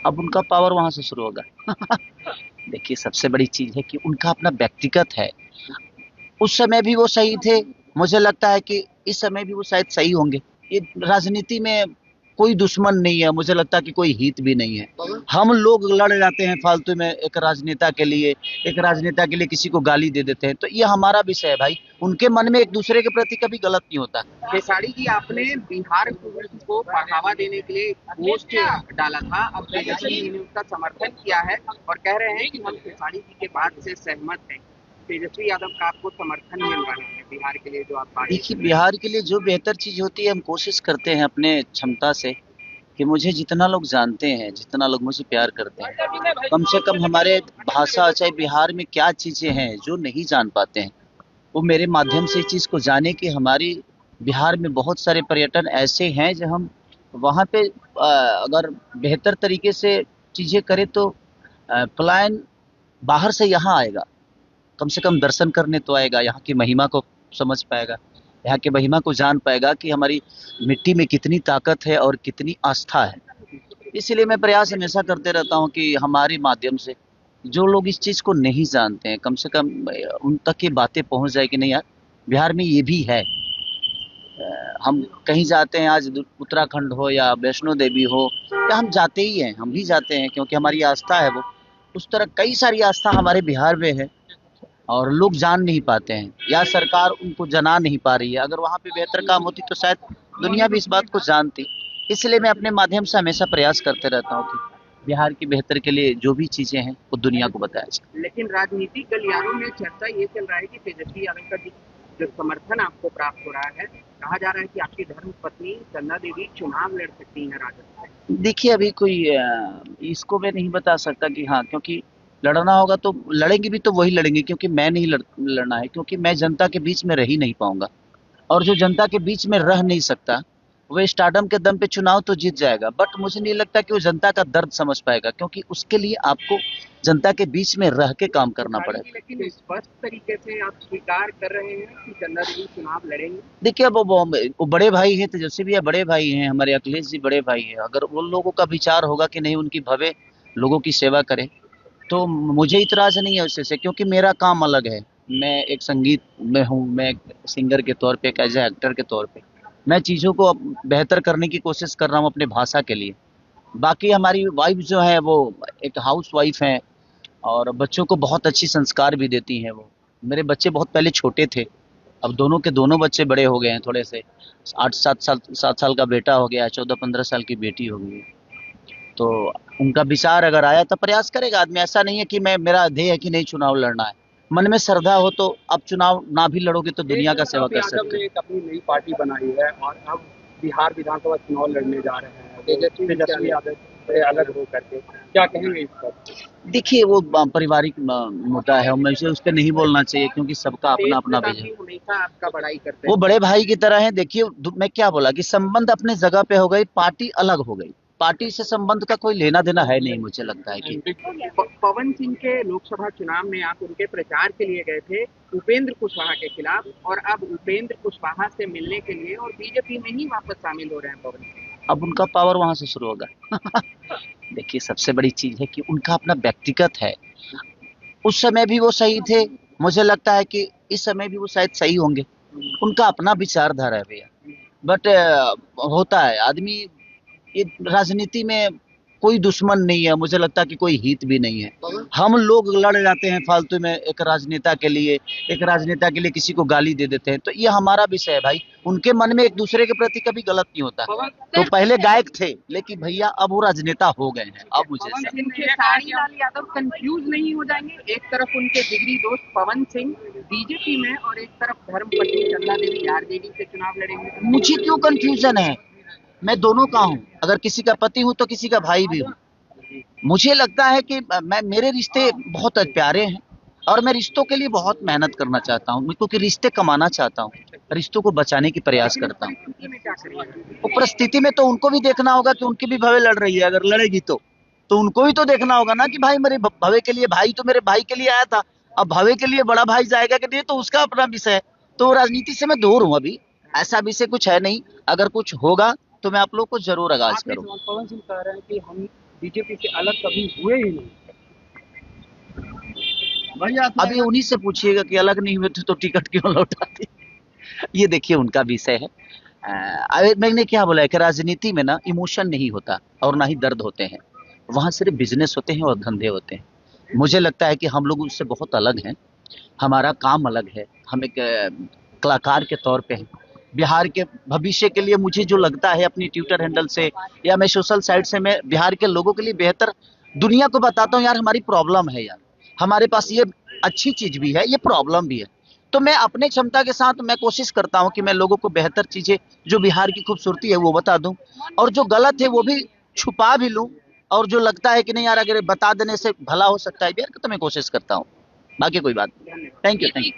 अब उनका पावर वहां से शुरू होगा। देखिए, सबसे बड़ी चीज है कि उनका अपना व्यक्तिगत है। उस समय भी वो सही थे, मुझे लगता है कि इस समय भी वो शायद सही होंगे। ये राजनीति में कोई दुश्मन नहीं है, मुझे लगता है कि कोई हित भी नहीं है। हम लोग लड़ जाते हैं फालतू में एक राजनेता के लिए, एक राजनेता के लिए किसी को गाली दे देते हैं, तो ये हमारा विषय है भाई। उनके मन में एक दूसरे के प्रति कभी गलत नहीं होता। खेसारी जी, आपने बिहार टूरिज्म को बढ़ावा देने के लिए पोस्ट डाला था, अब तेजस्वी जी ने उसका समर्थन किया है और कह रहे हैं कि हम खेसारी जी के बात से सहमत हैं। तेजस्वी यादव का आपको समर्थन मिल रहा है बिहार के लिए जो आप बात। देखिए, बिहार के लिए जो बेहतर चीज होती है हम कोशिश करते हैं अपने क्षमता से, कि मुझे जितना लोग जानते हैं, जितना लोग मुझे प्यार करते हैं, कम से कम हमारे भाषा, चाहे बिहार में क्या चीजें हैं जो नहीं जान पाते हैं, वो मेरे माध्यम से इस चीज को जाने कि हमारी बिहार में बहुत सारे पर्यटन ऐसे हैं जो हम वहाँ पे अगर बेहतर तरीके से चीजें करें तो पलायन बाहर से यहाँ आएगा, कम से कम दर्शन करने तो आएगा, यहाँ की महिमा को समझ पाएगा, यहाँ की महिमा को जान पाएगा कि हमारी मिट्टी में कितनी ताकत है और कितनी आस्था है। इसीलिए मैं प्रयास हमेशा करते रहता हूँ कि हमारे माध्यम से जो लोग इस चीज़ को नहीं जानते हैं, कम से कम उन तक ये बातें पहुँच जाए कि नहीं यार, बिहार में ये भी है। हम कहीं जाते हैं, आज उत्तराखंड हो या वैष्णो देवी हो, या हम जाते ही हैं, हम भी जाते हैं क्योंकि हमारी आस्था है वो। उस तरह कई सारी आस्था हमारे बिहार में है और लोग जान नहीं पाते हैं या सरकार उनको जना नहीं पा रही है। अगर वहाँ पे बेहतर काम होती तो शायद दुनिया भी इस बात को जानती। इसलिए मैं अपने माध्यम से हमेशा प्रयास करते रहता हूँ कि बिहार की बेहतर के लिए जो भी चीजें हैं वो दुनिया को बताया जाए। लेकिन राजनीतिक गलियारों में चर्चा ये चल रहा है कि तेजस्वी यादव का जो समर्थन आपको प्राप्त हो रहा है, कहा जा रहा है कि आपकी धर्म पत्नी चंदा देवी चुनाव लड़ सकती है राजद से। देखिए, अभी कोई इसको मैं नहीं बता सकता कि हाँ, क्योंकि लड़ना होगा तो लड़ेंगे भी तो वही लड़ेंगे, क्योंकि मैं नहीं लड़ना है, क्योंकि मैं जनता के बीच में रह ही नहीं पाऊंगा। और जो जनता के बीच में रह नहीं सकता, वो स्टारडम के दम पे चुनाव तो जीत जाएगा, बट मुझे नहीं लगता कि वो जनता का दर्द समझ पाएगा, क्योंकि उसके लिए आपको जनता के बीच में रह के काम करना पड़ेगा। लेकिन स्पष्ट तरीके से आप स्वीकार कर रहे हैं कि चंदा देवी चुनाव लड़ेंगे। देखिए, अब वो बड़े भाई हैं, तेजस्वी भैया बड़े भाई हैं, हमारे अखिलेश जी बड़े भाई हैं। अगर उन लोगों का विचार होगा कि नहीं उनकी भवे लोगों की सेवा करें, तो मुझे इतराज नहीं है उससे से, क्योंकि मेरा काम अलग है। मैं एक संगीत में हूँ, मैं एक सिंगर के तौर पे, एक एज एक्टर के तौर पे मैं चीज़ों को अब बेहतर करने की कोशिश कर रहा हूँ अपने भाषा के लिए। बाकी हमारी वाइफ जो है वो एक हाउस वाइफ हैं और बच्चों को बहुत अच्छी संस्कार भी देती हैं वो। मेरे बच्चे बहुत पहले छोटे थे, अब दोनों के दोनों बच्चे बड़े हो गए हैं थोड़े से। 7 साल का बेटा हो गया है, 14-15 साल की बेटी हो गई है। तो उनका विचार अगर आया तो प्रयास करेगा आदमी। ऐसा नहीं है कि मैं, मेरा ध्येय है कि नहीं चुनाव लड़ना है। मन में श्रद्धा हो तो अब चुनाव ना भी लड़ोगे तो दुनिया का सेवा कर सकते हो। एक अपनी नई पार्टी बनाई है और अब बिहार विधानसभा चुनाव लड़ने जा रहे हैं तेजस्वी यादव से अलग हो करके, क्या कहेंगे इस पर? देखिए, वो पारिवारिक मुद्दा है और मुझे उस पर नहीं बोलना चाहिए, क्योंकि सबका अपना अपना विजन। हमेशा आपका बड़ाई करते वो हैं। बड़े भाई की तरह है। देखिए, मैं क्या बोला कि संबंध अपने जगह पे हो गई, पार्टी अलग हो गई। पार्टी से संबंध का कोई लेना देना है नहीं, मुझे लगता है कि पवन सिंह के लोकसभा चुनाव में आप उनके प्रचार के लिए गए थे उपेंद्र कुशवाहा के खिलाफ, और अब उपेंद्र कुशवाहा से मिलने के लिए और बीजेपी में ही वापस शामिल हो रहे हैं पवन सिंह। अब उनका पावर वहां से शुरू होगा। देखिए, सबसे बड़ी चीज है कि उनका अपना व्यक्तिगत है। उस समय भी वो सही थे, मुझे लगता है कि इस समय भी वो शायद सही होंगे। उनका अपना विचारधारा है भैया। बट होता है आदमी, ये राजनीति में कोई दुश्मन नहीं है, मुझे लगता है कि कोई हित भी नहीं है। हम लोग लड़ जाते हैं फालतू में एक राजनेता के लिए, एक राजनेता के लिए किसी को गाली दे देते हैं, तो ये हमारा विषय है भाई। उनके मन में एक दूसरे के प्रति कभी गलत नहीं होता। तो पहले गायक थे, लेकिन भैया अब वो राजनेता हो गए हैं। अब मुझे खेसारी लाल यादव कंफ्यूज नहीं हो जाएंगे? एक तरफ उनके जिगरी दोस्त पवन सिंह बीजेपी में और एक तरफ धर्मपत्नी चंदा देवी आरजेडी से चुनाव लड़ेंगे। मुझे क्यों कंफ्यूजन है? मैं दोनों का हूँ, अगर किसी का पति हूँ तो किसी का भाई भी हूँ। मुझे लगता है कि मैं, मेरे रिश्ते बहुत प्यारे हैं और मैं रिश्तों के लिए बहुत मेहनत करना चाहता हूँ, क्योंकि रिश्ते कमाना चाहता हूँ, रिश्तों को बचाने की प्रयास करता हूँ। वो परिस्थिति में तो उनको भी देखना होगा कि उनकी भी भवे लड़ रही है, अगर लड़ेगी तो उनको भी तो देखना होगा ना कि भाई मेरे भवे के लिए, भाई तो मेरे भाई के लिए आया था, अब भवे के लिए बड़ा भाई जाएगा कि नहीं, तो उसका अपना विषय है। तो राजनीति से मैं दूर हूँ अभी, ऐसा विषय कुछ है नहीं। अगर कुछ होगा तो मैं आप लोग को जरूर आगाज आपने करूँ। पवन सिंह कह रहे हैं कि हम बीजेपी से अलग कभी हुए ही नहीं। अभी उन्हीं से पूछिएगा कि अलग नहीं हुए थे तो टिकट क्यों लौटाते। ये देखिए उनका विषय है। मैंने क्या बोला है कि राजनीति में ना इमोशन नहीं होता और ना ही दर्द होते हैं, वहाँ सिर्फ बिजनेस होते हैं और धंधे होते हैं। मुझे लगता है कि हम लोग उससे बहुत अलग हैं, हमारा काम अलग है, हम एक कलाकार के तौर पे हैं। बिहार के भविष्य के लिए मुझे जो लगता है अपनी ट्विटर हैंडल से या मैं सोशल साइट से मैं बिहार के लोगों के लिए बेहतर दुनिया को बताता हूँ यार हमारी प्रॉब्लम है यार, हमारे पास ये अच्छी चीज भी है, ये प्रॉब्लम भी है। तो मैं अपने क्षमता के साथ मैं कोशिश करता हूँ कि मैं लोगों को बेहतर चीजें जो बिहार की खूबसूरती है वो बता दूं, और जो गलत है वो भी छुपा भी लूं, और जो लगता है कि नहीं यार अगर बता देने से भला हो सकता है बिहार का तो मैं कोशिश करता हूँ। बाकी कोई बात नहीं। Thank you.